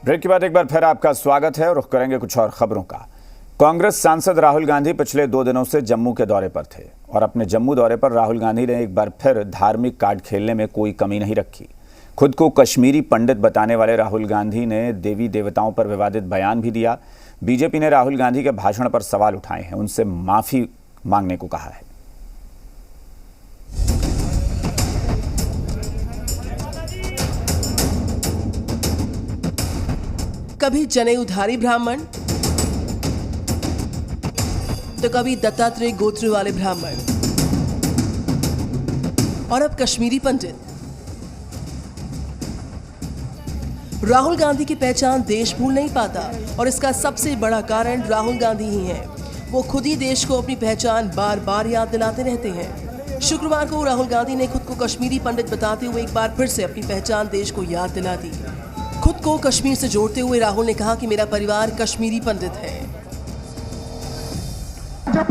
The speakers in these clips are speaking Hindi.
ब्रेक के बाद एक बार फिर आपका स्वागत है और रुख करेंगे कुछ और खबरों का। कांग्रेस सांसद राहुल गांधी पिछले 2 दिनों से जम्मू के दौरे पर थे और अपने जम्मू दौरे पर राहुल गांधी ने एक बार फिर धार्मिक कार्ड खेलने में कोई कमी नहीं रखी। खुद को कश्मीरी पंडित बताने वाले राहुल गांधी ने देवी देवताओं पर विवादित बयान भी दिया। बीजेपी ने राहुल गांधी के भाषण पर सवाल उठाए हैं, उनसे माफी मांगने को कहा है। कभी जनेऊधारी ब्राह्मण तो कभी दत्तात्रेय गोत्र वाले ब्राह्मण और अब कश्मीरी पंडित। राहुल गांधी की पहचान देश भूल नहीं पाता और इसका सबसे बड़ा कारण राहुल गांधी ही है। वो खुद ही देश को अपनी पहचान बार बार याद दिलाते रहते हैं। शुक्रवार को राहुल गांधी ने खुद को कश्मीरी पंडित बताते हुए एक बार फिर से अपनी पहचान देश को याद दिला दी। खुद को कश्मीर से जोड़ते हुए राहुल ने कहा कि मेरा परिवार कश्मीरी पंडित है। जब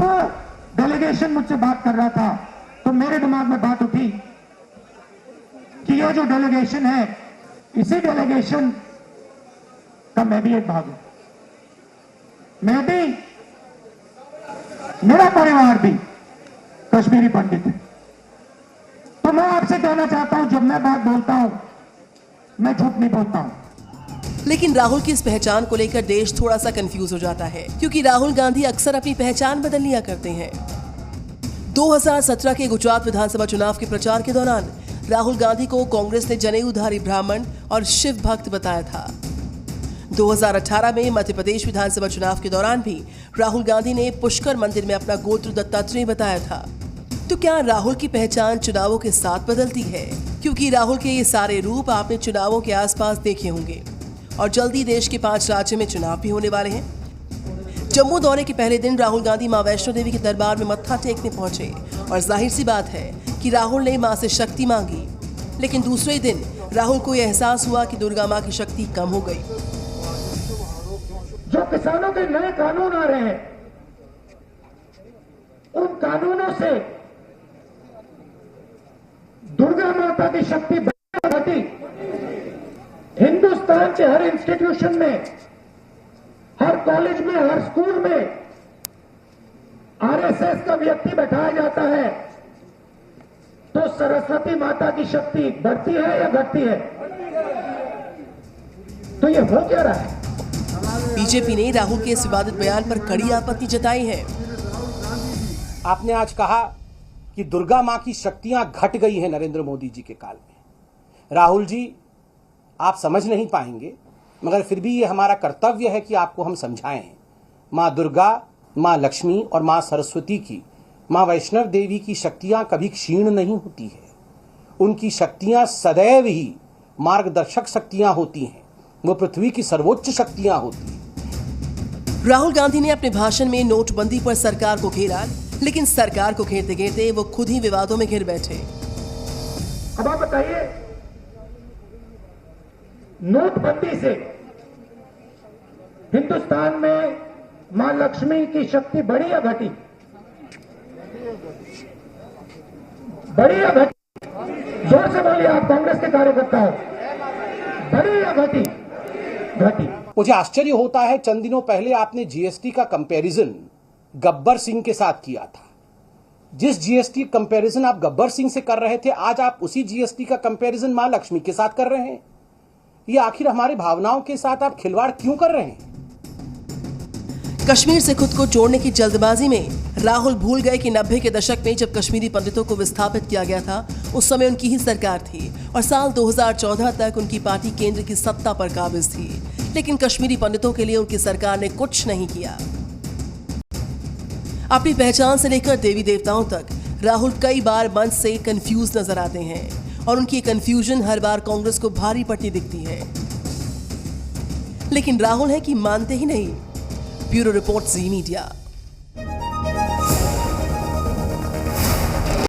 डेलीगेशन मुझसे बात कर रहा था तो मेरे दिमाग में बात उठी कि ये जो डेलीगेशन है, इसी डेलीगेशन का मैं भी एक भाग हूं। मैं भी, मेरा परिवार भी कश्मीरी पंडित है। तो मैं आपसे कहना चाहता हूं, जब मैं बात बोलता हूं मैं झूठ नहीं बोलता हूं। लेकिन राहुल की इस पहचान को लेकर देश थोड़ा सा कंफ्यूज हो जाता है, क्योंकि राहुल गांधी अक्सर अपनी पहचान बदल लिया करते हैं। 2017 के गुजरात विधानसभा चुनाव के प्रचार के दौरान राहुल गांधी को कांग्रेस ने जनेऊधारी ब्राह्मण और शिव भक्त बताया था। 2018 में मध्य प्रदेश विधानसभा चुनाव के दौरान भी राहुल गांधी ने पुष्कर मंदिर में अपना गोत्र दत्तात्रेय बताया था। तो क्या राहुल की पहचान चुनावों के साथ बदलती है? क्योंकि राहुल के ये सारे रूप आपने चुनावों के आसपास देखे होंगे और जल्दी देश के 5 राज्यों में चुनाव भी होने वाले हैं। जम्मू दौरे के पहले दिन राहुल गांधी मां वैष्णो देवी के दरबार में मत्था टेकने पहुंचे और जाहिर सी बात है कि राहुल ने मां से शक्ति मांगी। लेकिन दूसरे दिन राहुल को यह एहसास हुआ कि दुर्गा मां की शक्ति कम हो गई। जो किसानों के नए कानून आ रहे हैं, उन कानूनों से दुर्गा माता की शक्ति बढ़ी। हिंदुस्तान के हर इंस्टीट्यूशन में, हर कॉलेज में, हर स्कूल में आरएसएस का व्यक्ति बैठाया जाता है तो सरस्वती माता की शक्ति बढ़ती है या घटती है? तो ये हो क्या रहा है? बीजेपी ने राहुल के इस विवादित बयान पर कड़ी आपत्ति जताई है। आपने आज कहा कि दुर्गा मां की शक्तियां घट गई हैं नरेंद्र मोदी जी के काल में। राहुल जी, आप समझ नहीं पाएंगे, मगर फिर भी ये हमारा कर्तव्य है कि आपको हम समझाएं। मां दुर्गा, मां लक्ष्मी और मां सरस्वती की, मां वैष्णव देवी की शक्तियां कभी क्षीण नहीं होती है। उनकी शक्तियां सदैव ही मार्गदर्शक शक्तियां होती हैं। वो पृथ्वी की सर्वोच्च शक्तियां होती हैं। राहुल गांधी ने अपने भाषण में नोटबंदी पर सरकार को घेरा, लेकिन सरकार को घेरते घेरते वो खुद ही विवादों में घिर बैठे। अब आप बताइए, नोटबंदी से हिंदुस्तान में मां लक्ष्मी की शक्ति बढ़ी या घटी? बढ़ी या घटी? जोर से बोलिए, आप कांग्रेस के कार्यकर्ता हो। बढ़ी या घटी? घटी। मुझे आश्चर्य होता है, चंद दिनों पहले आपने जीएसटी का कंपैरिजन गब्बर सिंह के साथ किया था। जिस जीएसटी कंपैरिजन आप गब्बर सिंह से कर रहे थे, आज आप उसी जीएसटी का कंपैरिजन मां लक्ष्मी के साथ कर रहे हैं। ये आखिर हमारी भावनाओं के साथ आप खिलवाड़ क्यों कर रहे हैं? कश्मीर से खुद को जोड़ने की जल्दबाजी में राहुल भूल गए कि 90 के दशक में जब कश्मीरी पंडितों को विस्थापित किया गया था, उस समय उनकी ही सरकार थी और साल 2014 तक उनकी पार्टी केंद्र की सत्ता पर काबिज थी। लेकिन कश्मीरी पंडितों के लिए उनकी सरकार ने कुछ नहीं किया। अपनी पहचान से लेकर देवी देवताओं तक राहुल कई बार मंच से कंफ्यूज नजर आते हैं और उनकी कंफ्यूजन हर बार कांग्रेस को भारी पड़ती दिखती है। लेकिन राहुल है कि मानते ही नहीं। ब्यूरो रिपोर्ट, जी मीडिया।